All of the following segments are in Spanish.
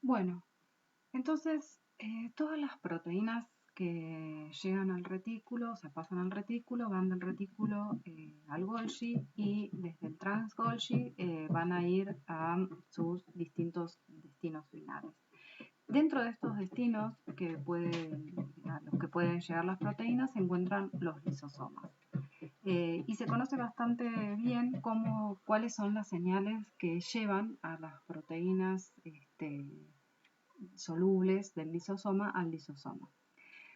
Bueno, entonces todas las proteínas que llegan al retículo, o sea, pasan al retículo, van del retículo al Golgi y desde el trans-Golgi van a ir a sus distintos destinos finales. Dentro de estos destinos a los que pueden llegar las proteínas se encuentran los lisosomas. Y se conoce bastante bien cuáles son las señales que llevan a las proteínas solubles del lisosoma al lisosoma.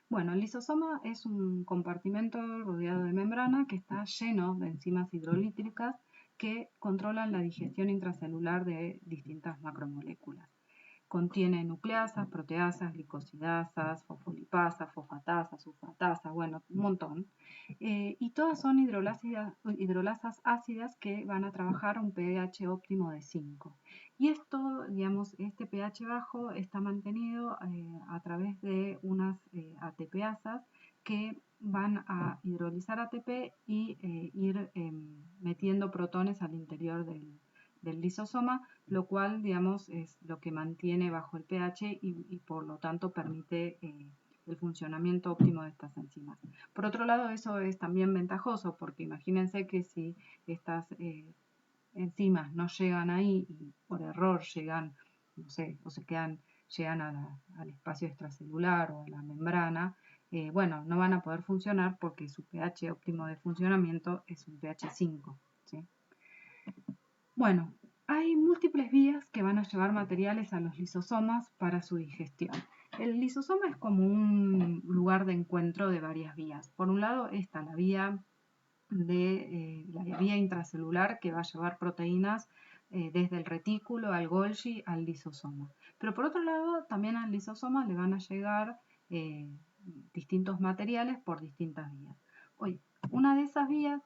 Bueno, el lisosoma es un compartimento rodeado de membrana que está lleno de enzimas hidrolíticas que controlan la digestión intracelular de distintas macromoléculas. Contiene nucleasas, proteasas, glicosidasas, fosfolipasas, fosfatasas, sulfatasas, bueno, un montón. Y todas son hidrolasas ácidas que van a trabajar a un pH óptimo de 5. Y esto, digamos, este pH bajo está mantenido a través de unas ATPasas que van a hidrolizar ATP y ir metiendo protones al interior del lisosoma, lo cual, digamos, es lo que mantiene bajo el pH y por lo tanto permite el funcionamiento óptimo de estas enzimas. Por otro lado, eso es también ventajoso porque imagínense que si estas enzimas no llegan ahí y por error llegan, no sé, o llegan al espacio extracelular o a la membrana, bueno, no van a poder funcionar porque su pH óptimo de funcionamiento es un pH 5, ¿sí? Bueno, hay múltiples vías que van a llevar materiales a los lisosomas para su digestión. El lisosoma es como un lugar de encuentro de varias vías. Por un lado está la vía intracelular que va a llevar proteínas desde el retículo al Golgi al lisosoma. Pero por otro lado también al lisosoma le van a llegar distintos materiales por distintas vías. Oye, una de esas vías,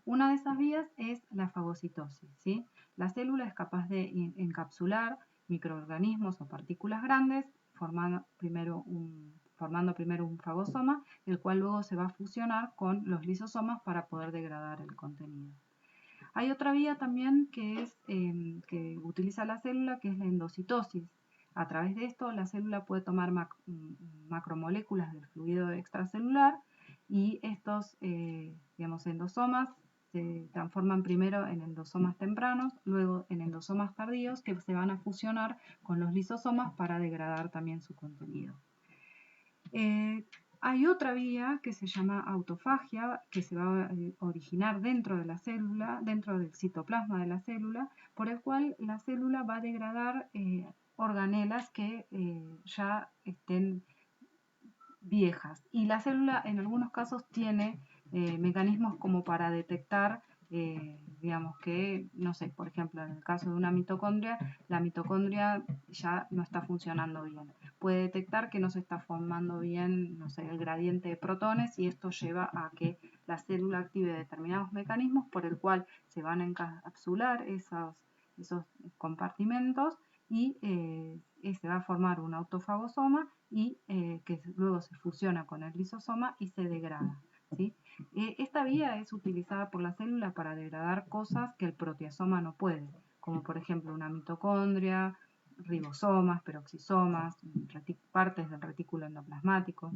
una de esas vías es la fagocitosis, ¿sí? La célula es capaz de encapsular microorganismos o partículas grandes, formando primero un fagosoma, el cual luego se va a fusionar con los lisosomas para poder degradar el contenido. Hay otra vía también que utiliza la célula, que es la endocitosis. A través de esto, la célula puede tomar macromoléculas del fluido extracelular y estos, endosomas se transforman primero en endosomas tempranos, luego en endosomas tardíos que se van a fusionar con los lisosomas para degradar también su contenido. Hay otra vía que se llama autofagia, que se va a originar dentro de la célula, dentro del citoplasma de la célula, por el cual la célula va a degradar organelas que ya estén viejas. Y la célula en algunos casos tiene mecanismos como para detectar, digamos que, no sé, por ejemplo, en el caso de una mitocondria, la mitocondria ya no está funcionando bien. Puede detectar que no se está formando bien, no sé, el gradiente de protones y esto lleva a que la célula active determinados mecanismos por el cual se van a encapsular esos compartimentos y se va a formar un autofagosoma y que luego se fusiona con el lisosoma y se degrada, ¿sí? Esta vía es utilizada por la célula para degradar cosas que el proteasoma no puede, como por ejemplo una mitocondria, ribosomas, peroxisomas, partes del retículo endoplasmático.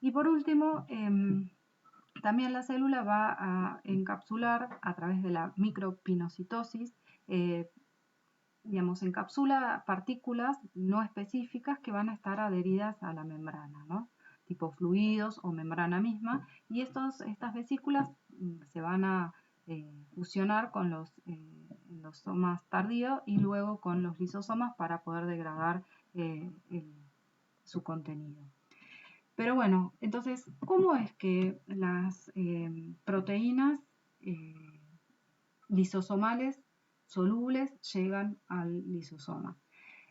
Y por último, también la célula va a encapsular a través de la micropinocitosis, encapsula partículas no específicas que van a estar adheridas a la membrana, ¿no? Tipo fluidos o membrana misma, y estas vesículas se van a fusionar con los endosomas tardíos y luego con los lisosomas para poder degradar su contenido. Pero bueno, entonces, ¿cómo es que las proteínas lisosomales solubles llegan al lisosoma?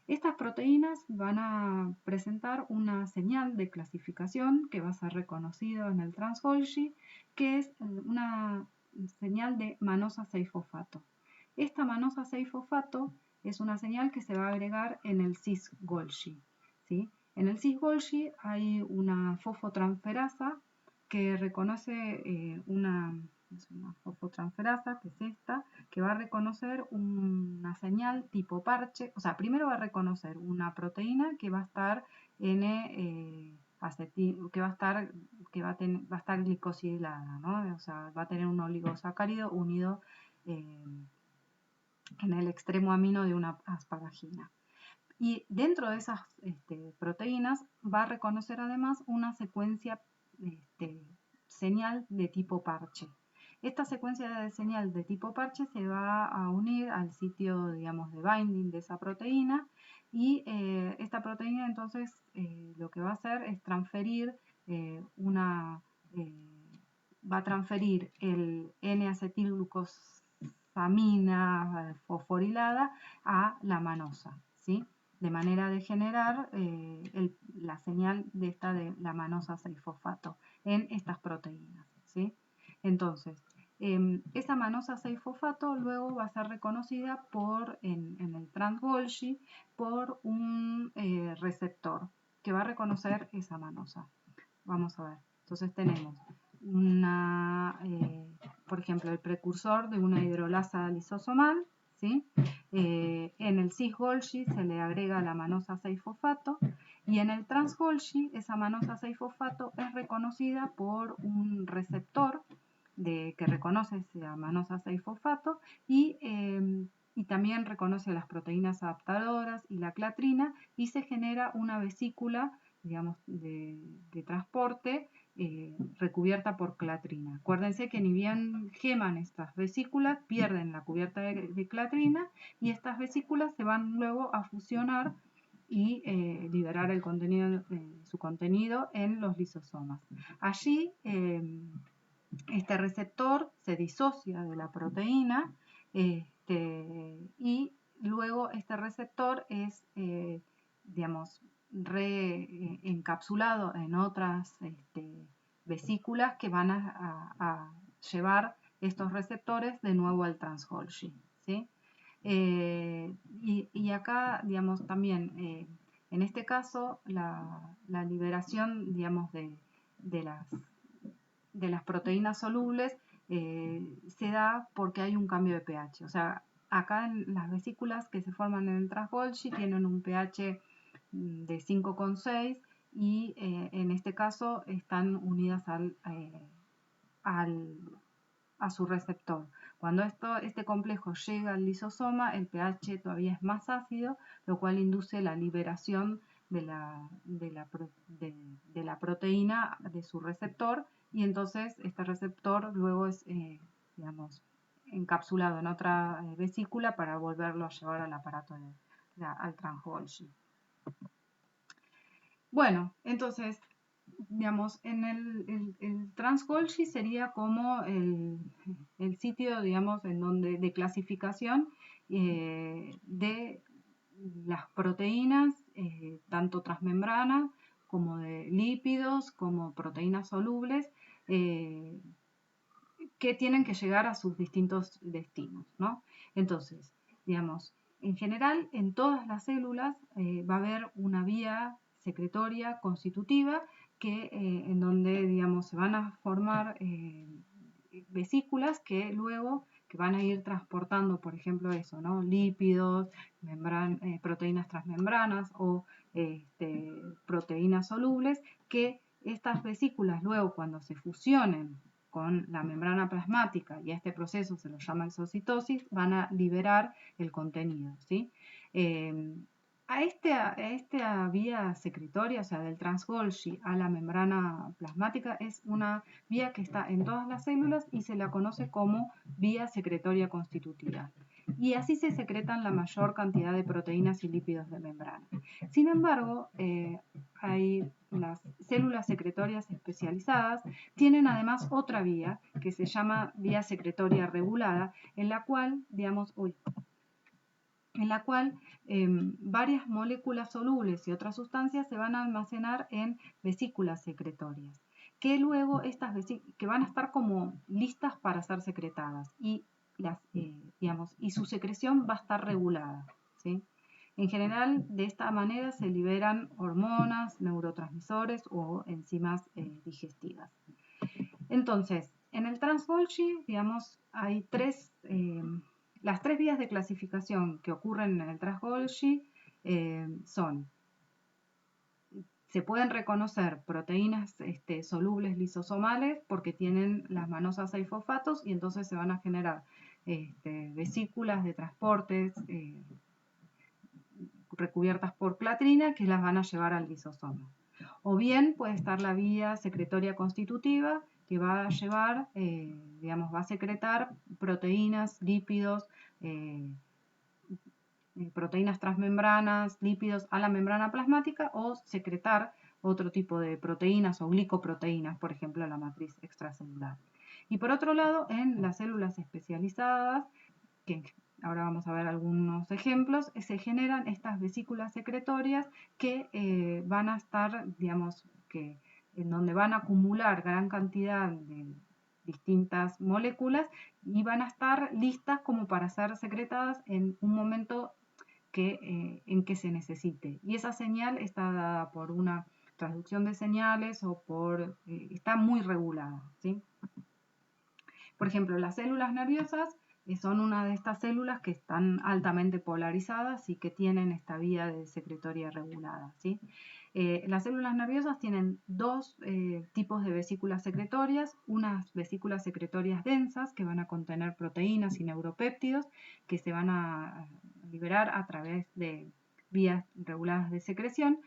Estas proteínas van a presentar una señal de clasificación que va a ser reconocido en el trans-Golgi, que es una señal de manosa 6-fosfato. Esta manosa 6-fosfato es una señal que se va a agregar en el cis-Golgi, ¿sí? En el cis-Golgi hay una fosfotransferasa que reconoce una es una fosfotransferasa, que es esta, que va a reconocer una señal tipo parche. O sea, primero va a reconocer una proteína que va a estar que va a estar glicosilada, ¿no? O sea, va a tener un oligosacárido unido en el extremo amino de una asparagina. Y dentro de esas proteínas va a reconocer además una secuencia señal de tipo parche. Esta secuencia de señal de tipo parche se va a unir al sitio, digamos, de binding de esa proteína, y esta proteína entonces lo que va a hacer es transferir va a transferir el N-acetilglucosamina fosforilada a la manosa, ¿sí? De manera de generar la señal de la manosa 6-fosfato en estas proteínas, ¿sí? Entonces, esa manosa 6-fosfato luego va a ser reconocida en el trans-Golgi por un receptor que va a reconocer esa manosa. Vamos a ver. Entonces tenemos por ejemplo, el precursor de una hidrolasa lisosomal, ¿sí? En el cis-Golgi se le agrega la manosa 6-fosfato, y en el trans-Golgi esa manosa 6-fosfato es reconocida por un receptor que reconoce esa manosa 6-fosfato y también reconoce las proteínas adaptadoras y la clatrina, y se genera una vesícula, digamos, de transporte recubierta por clatrina. Acuérdense que ni bien geman estas vesículas, pierden la cubierta de clatrina, y estas vesículas se van luego a fusionar y liberar su contenido en los lisosomas. Allí este receptor se disocia de la proteína y luego este receptor es, digamos, encapsulado en otras vesículas que van a llevar estos receptores de nuevo al trans-Golgi, ¿sí? Y acá, digamos, también, en este caso, la liberación, digamos, de las proteínas solubles se da porque hay un cambio de pH. O sea, acá en las vesículas que se forman en el trans-Golgi tienen un pH de 5,6, y en este caso están unidas a su receptor. Cuando este complejo llega al lisosoma, el pH todavía es más ácido, lo cual induce la liberación de la proteína de su receptor, y entonces este receptor luego es, digamos, encapsulado en otra vesícula para volverlo a llevar al aparato al trans-Golgi. Bueno, entonces, digamos, en el trans-Golgi sería como el sitio, digamos, de clasificación de las proteínas, tanto transmembranas como de lípidos, como proteínas solubles, que tienen que llegar a sus distintos destinos, ¿no? Entonces, digamos, en general, en todas las células va a haber una vía secretoria constitutiva en donde, digamos, se van a formar vesículas que luego van a ir transportando, por ejemplo, eso, ¿no? Lípidos, proteínas transmembranas o proteínas solubles, que estas vesículas luego, cuando se fusionen con la membrana plasmática, y a este proceso se lo llama exocitosis, van a liberar el contenido, ¿sí? A esta vía secretoria, o sea, del trans-Golgi a la membrana plasmática, es una vía que está en todas las células y se la conoce como vía secretoria constitutiva. Y así se secretan la mayor cantidad de proteínas y lípidos de membrana. Sin embargo, las células secretorias especializadas tienen además otra vía que se llama vía secretoria regulada, en la cual, digamos, varias moléculas solubles y otras sustancias se van a almacenar en vesículas secretorias, que luego que van a estar como listas para ser secretadas, y su secreción va a estar regulada, ¿sí? En general, de esta manera se liberan hormonas, neurotransmisores o enzimas digestivas. Entonces, En el trans-Golgi, digamos, hay las tres vías de clasificación que ocurren en el trans-Golgi son: se pueden reconocer proteínas solubles lisosomales porque tienen las manosas 6-fosfatos y entonces se van a generar vesículas de transportes recubiertas por clatrina que las van a llevar al lisosoma. O bien puede estar la vía secretoria constitutiva que va a llevar, va a secretar proteínas, lípidos, proteínas transmembranas, lípidos a la membrana plasmática, o secretar otro tipo de proteínas o glicoproteínas, por ejemplo, la matriz extracelular. Y por otro lado, en las células especializadas, que ahora vamos a ver algunos ejemplos, se generan estas vesículas secretorias que van a estar, en donde van a acumular gran cantidad de distintas moléculas y van a estar listas como para ser secretadas en un momento en que se necesite. Y esa señal está dada por una transducción de señales o está muy regulada, ¿sí? Por ejemplo, las células nerviosas son una de estas células que están altamente polarizadas y que tienen esta vía de secretoria regulada, ¿sí? Las células nerviosas tienen dos tipos de vesículas secretorias: unas vesículas secretorias densas que van a contener proteínas y neuropéptidos que se van a liberar a través de vías reguladas de secreción,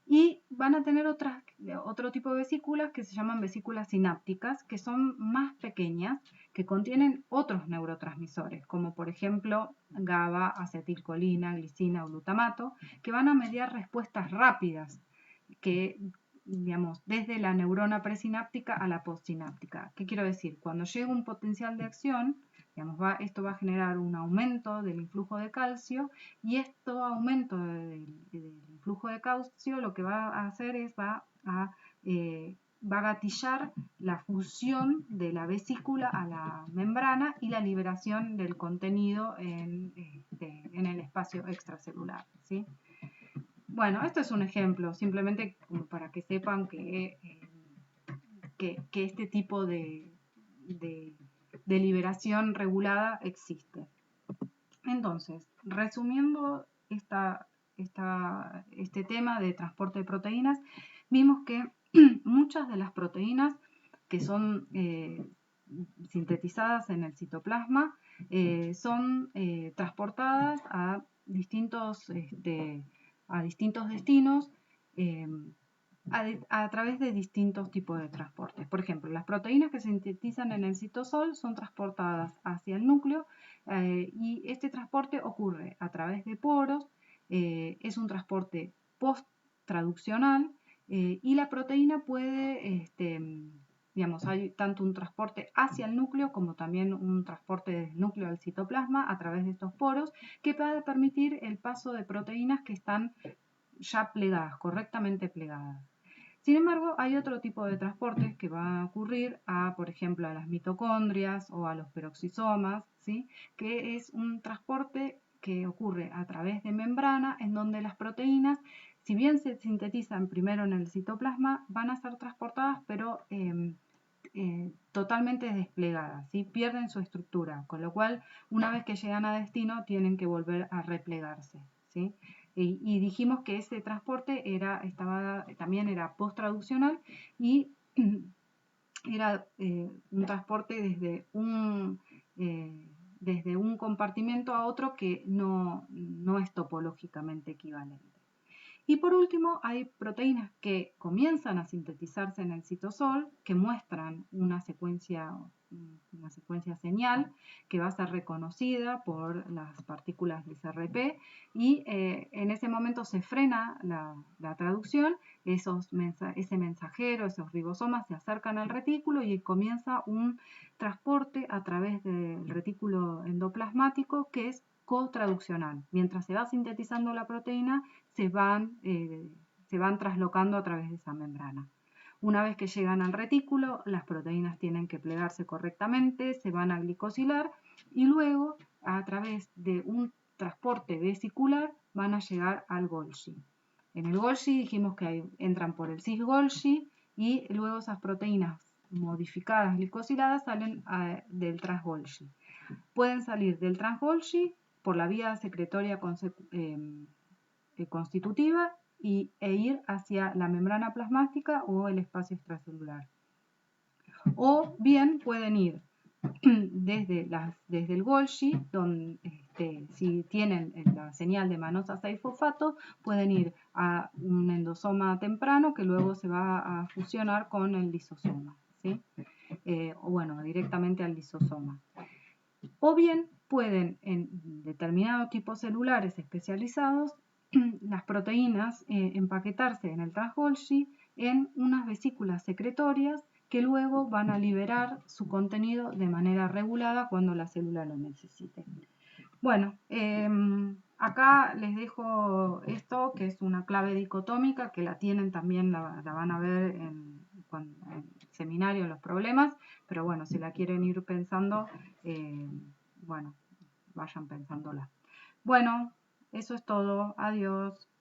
y van a tener otro tipo de vesículas que se llaman vesículas sinápticas, que son más pequeñas, que contienen otros neurotransmisores, como por ejemplo GABA, acetilcolina, glicina o glutamato, que van a mediar respuestas rápidas desde la neurona presináptica a la postsináptica. ¿Qué quiero decir? Cuando llega un potencial de acción, esto va a generar un aumento del influjo de calcio, y este aumento del influjo de calcio lo que va a hacer es va a gatillar la fusión de la vesícula a la membrana y la liberación del contenido en el espacio extracelular, ¿sí? Bueno, esto es un ejemplo, simplemente como para que sepan que este tipo de liberación regulada existe. Entonces, resumiendo este tema de transporte de proteínas, vimos que muchas de las proteínas que son sintetizadas en el citoplasma son transportadas a distintos destinos a través de distintos tipos de transportes. Por ejemplo, las proteínas que se sintetizan en el citosol son transportadas hacia el núcleo y este transporte ocurre a través de poros, es un transporte post-traduccional y la proteína puede, hay tanto un transporte hacia el núcleo como también un transporte del núcleo al citoplasma a través de estos poros, que puede permitir el paso de proteínas que están ya plegadas, correctamente plegadas. Sin embargo, hay otro tipo de transportes que va a ocurrir por ejemplo, a las mitocondrias o a los peroxisomas, ¿sí? Que es un transporte que ocurre a través de membrana, en donde las proteínas, si bien se sintetizan primero en el citoplasma, van a ser transportadas, pero totalmente desplegadas, ¿sí? Pierden su estructura, con lo cual, una vez que llegan a destino, tienen que volver a replegarse, ¿sí? Y dijimos que ese transporte también era post-traduccional y era un transporte desde un compartimento a otro que no es topológicamente equivalente. Y por último, hay proteínas que comienzan a sintetizarse en el citosol, que muestran una secuencia señal que va a ser reconocida por las partículas de CRP, y en ese momento se frena la traducción, ese mensajero, esos ribosomas se acercan al retículo y comienza un transporte a través del retículo endoplasmático que es cotraduccional. Mientras se va sintetizando la proteína, se van traslocando a través de esa membrana. Una vez que llegan al retículo, las proteínas tienen que plegarse correctamente, se van a glicosilar y luego, a través de un transporte vesicular, van a llegar al Golgi. En el Golgi dijimos que entran por el cis-Golgi y luego esas proteínas modificadas glicosiladas salen del trans-Golgi. Pueden salir del trans-Golgi por la vía secretoria constitutiva e ir hacia la membrana plasmática o el espacio extracelular. O bien pueden ir desde el Golgi, donde si tienen la señal de manosa 6-fosfato, pueden ir a un endosoma temprano que luego se va a fusionar con el lisosoma, ¿sí? O bueno, directamente al lisosoma. O bien pueden, en determinados tipos celulares especializados, las proteínas empaquetarse en el trans-Golgi en unas vesículas secretorias que luego van a liberar su contenido de manera regulada cuando la célula lo necesite. Bueno, acá les dejo esto, que es una clave dicotómica, que la tienen también, la van a ver en seminario, en los problemas, pero bueno, si la quieren ir pensando, bueno, vayan pensándola. Bueno, eso es todo. Adiós.